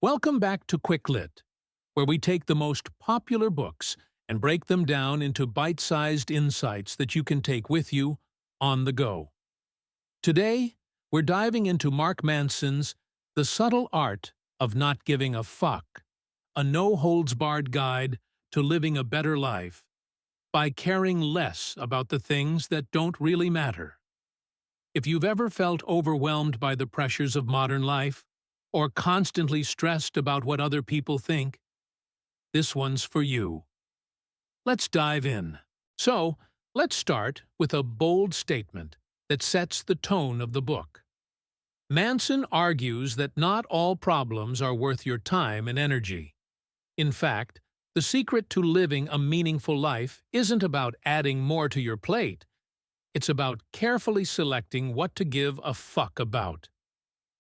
Welcome back to Quick Lit, where we take the most popular books and break them down into bite-sized insights that you can take with you on the go. Today, we're diving into Mark Manson's The Subtle Art of Not Giving a Fuck, a no-holds-barred guide to living a better life by caring less about the things that don't really matter. If you've ever felt overwhelmed by the pressures of modern life, or constantly stressed about what other people think, this one's for you. Let's dive in. So, let's start with a bold statement that sets the tone of the book. Manson argues that not all problems are worth your time and energy. In fact, the secret to living a meaningful life isn't about adding more to your plate. It's about carefully selecting what to give a fuck about.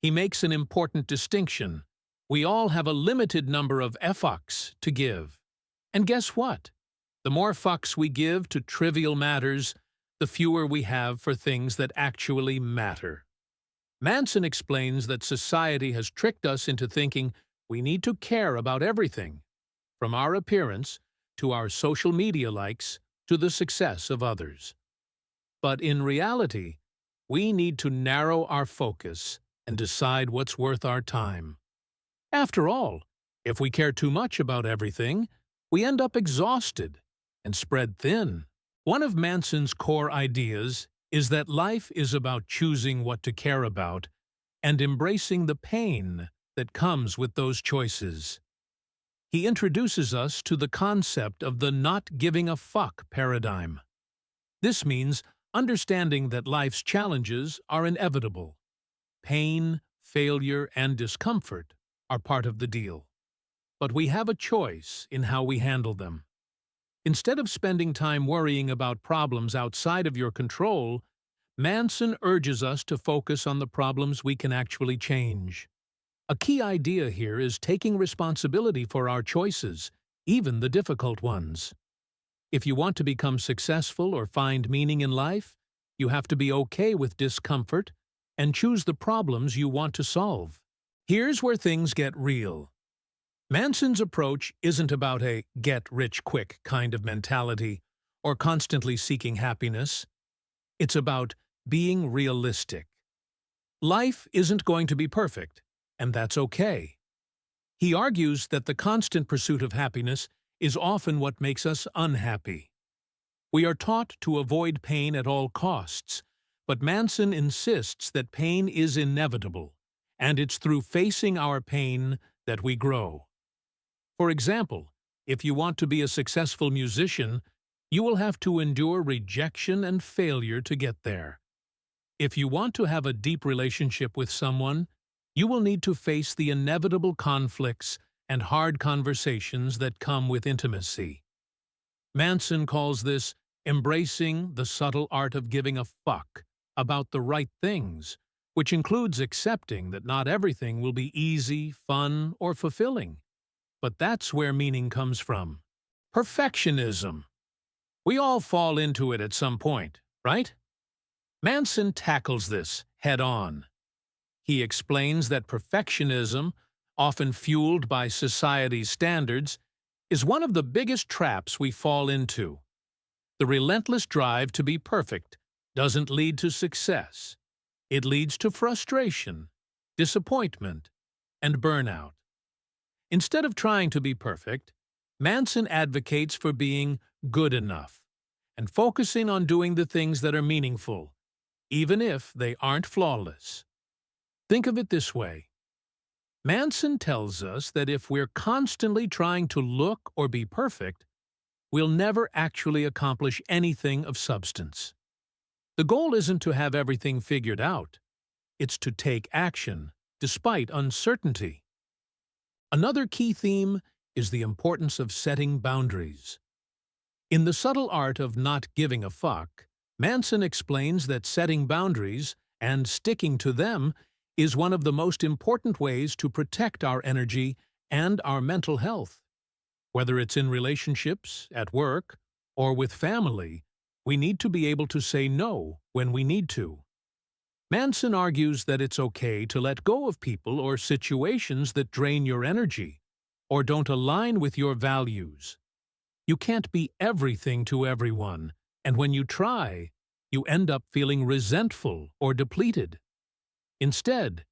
He makes an important distinction. We all have a limited number of fucks to give. And guess what? The more fucks we give to trivial matters, the fewer we have for things that actually matter. Manson explains that society has tricked us into thinking we need to care about everything, from our appearance to our social media likes to the success of others. But in reality, we need to narrow our focus and decide what's worth our time. After all, if we care too much about everything, we end up exhausted and spread thin. One of Manson's core ideas is that life is about choosing what to care about and embracing the pain that comes with those choices. He introduces us to the concept of the not giving a fuck paradigm. This means understanding that life's challenges are inevitable. Pain, failure, and discomfort are part of the deal. But we have a choice in how we handle them. Instead of spending time worrying about problems outside of your control, Manson urges us to focus on the problems we can actually change. A key idea here is taking responsibility for our choices, even the difficult ones. If you want to become successful or find meaning in life, you have to be okay with discomfort and choose the problems you want to solve. Here's where things get real. Manson's approach isn't about a get-rich-quick kind of mentality or constantly seeking happiness. It's about being realistic. Life isn't going to be perfect, and that's okay. He argues that the constant pursuit of happiness is often what makes us unhappy. We are taught to avoid pain at all costs, but Manson insists that pain is inevitable, and it's through facing our pain that we grow. For example, if you want to be a successful musician, you will have to endure rejection and failure to get there. If you want to have a deep relationship with someone, you will need to face the inevitable conflicts and hard conversations that come with intimacy. Manson calls this embracing the subtle art of giving a fuck about the right things, which includes accepting that not everything will be easy, fun, or fulfilling. But that's where meaning comes from. Perfectionism. We all fall into it at some point, right? Manson tackles this head-on. He explains that perfectionism, often fueled by society's standards, is one of the biggest traps we fall into. The relentless drive to be perfect doesn't lead to success. It leads to frustration, disappointment, and burnout. Instead of trying to be perfect, Manson advocates for being good enough and focusing on doing the things that are meaningful, even if they aren't flawless. Think of it this way. Manson tells us that if we're constantly trying to look or be perfect, we'll never actually accomplish anything of substance. The goal isn't to have everything figured out. It's to take action, despite uncertainty. Another key theme is the importance of setting boundaries. In The Subtle Art of Not Giving a Fuck, Manson explains that setting boundaries and sticking to them is one of the most important ways to protect our energy and our mental health. Whether it's in relationships, at work, or with family, we need to be able to say no when we need to. Manson argues that it's okay to let go of people or situations that drain your energy or don't align with your values. You can't be everything to everyone, and when you try, you end up feeling resentful or depleted. Instead,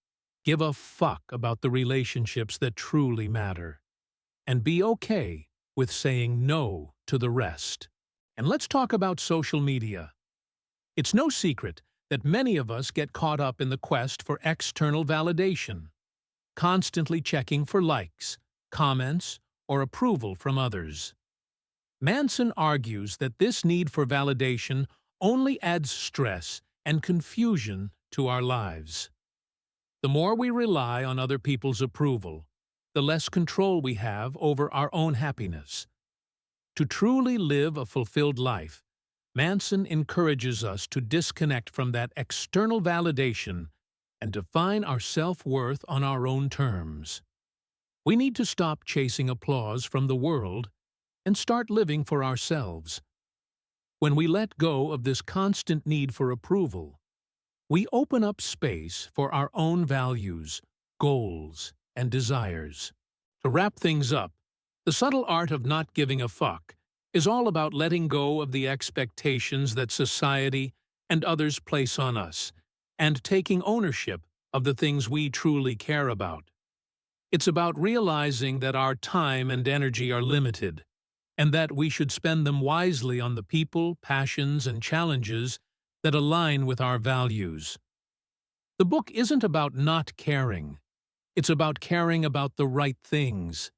give a fuck about the relationships that truly matter, and be okay with saying no to the rest. And let's talk about social media. It's no secret that many of us get caught up in the quest for external validation, constantly checking for likes, comments, or approval from others. Manson argues that this need for validation only adds stress and confusion to our lives. The more we rely on other people's approval, the less control we have over our own happiness. To truly live a fulfilled life, Manson encourages us to disconnect from that external validation and define our self-worth on our own terms. We need to stop chasing applause from the world and start living for ourselves. When we let go of this constant need for approval, we open up space for our own values, goals, and desires. To wrap things up, the subtle art of not giving a fuck is all about letting go of the expectations that society and others place on us, and taking ownership of the things we truly care about. It's about realizing that our time and energy are limited, and that we should spend them wisely on the people, passions, and challenges that align with our values. The book isn't about not caring. It's about caring about the right things.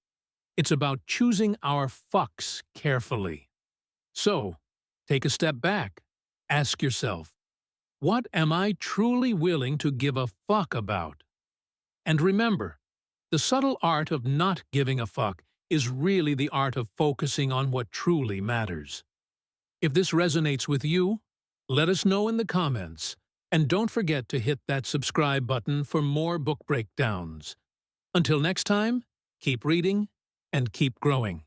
It's about choosing our fucks carefully. So, take a step back. Ask yourself, what am I truly willing to give a fuck about? And remember, the subtle art of not giving a fuck is really the art of focusing on what truly matters. If this resonates with you, let us know in the comments, and don't forget to hit that subscribe button for more book breakdowns. Until next time, keep reading and keep growing.